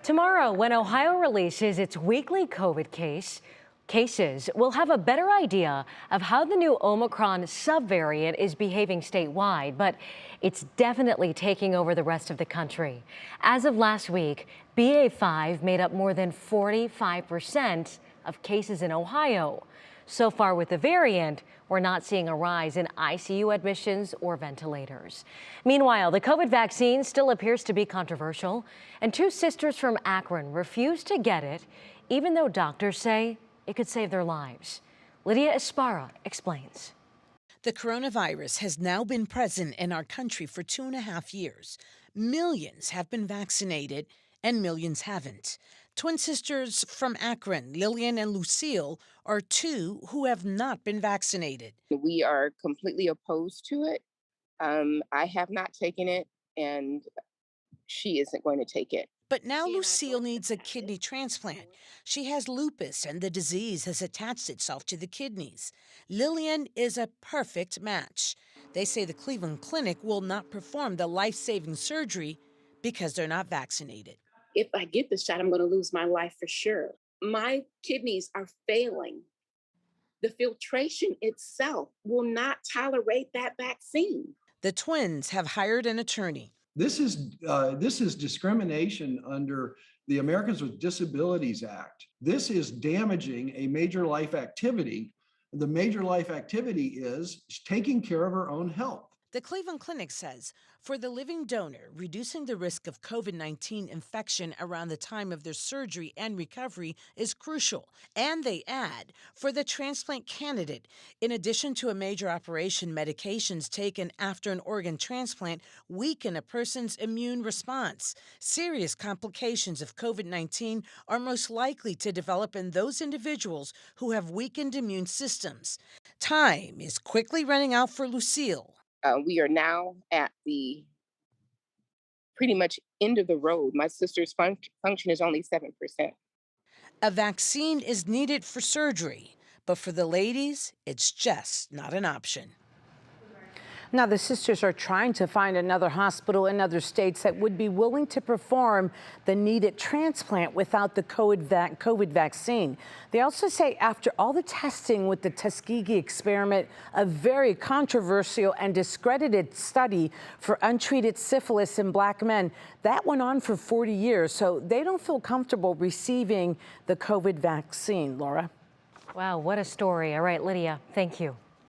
Tomorrow, when Ohio releases its weekly COVID cases, we'll have a better idea of how the new Omicron subvariant is behaving statewide, but it's definitely taking over the rest of the country. As of last week, BA.5 made up more than 45% of cases in Ohio. So far with the variant, we're not seeing a rise in ICU admissions or ventilators. Meanwhile, the COVID vaccine still appears to be controversial, and two sisters from Akron refuse to get it, even though doctors say it could save their lives. Lydia Esparra explains. The coronavirus has now been present in our country for 2.5 years. Millions have been vaccinated and millions haven't. Twin sisters from Akron, Lillian and Lucille, are two who have not been vaccinated. We are completely opposed to it. I have not taken it, and she isn't going to take it. But now Lucille needs a kidney transplant. She has lupus, and the disease has attached itself to the kidneys. Lillian is a perfect match. They say the Cleveland Clinic will not perform the life-saving surgery because they're not vaccinated. If I get the shot, I'm going to lose my life for sure. My kidneys are failing. The filtration itself will not tolerate that vaccine. The twins have hired an attorney. This is discrimination under the Americans with Disabilities Act. This is damaging a major life activity. The major life activity is taking care of her own health. The Cleveland Clinic says for the living donor, reducing the risk of COVID-19 infection around the time of their surgery and recovery is crucial. And they add, for the transplant candidate, in addition to a major operation, medications taken after an organ transplant weaken a person's immune response. Serious complications of COVID-19 are most likely to develop in those individuals who have weakened immune systems. Time is quickly running out for Lucille. We are now at the pretty much end of the road. My sister's function is only 7%. A vaccine is needed for surgery, but for the ladies, it's just not an option. Now, the sisters are trying to find another hospital in other states that would be willing to perform the needed transplant without the COVID vaccine. They also say after all the testing with the Tuskegee experiment, a very controversial and discredited study for untreated syphilis in Black men, that went on for 40 years, so they don't feel comfortable receiving the COVID vaccine. Laura? Wow, what a story. All right, Lydia, thank you.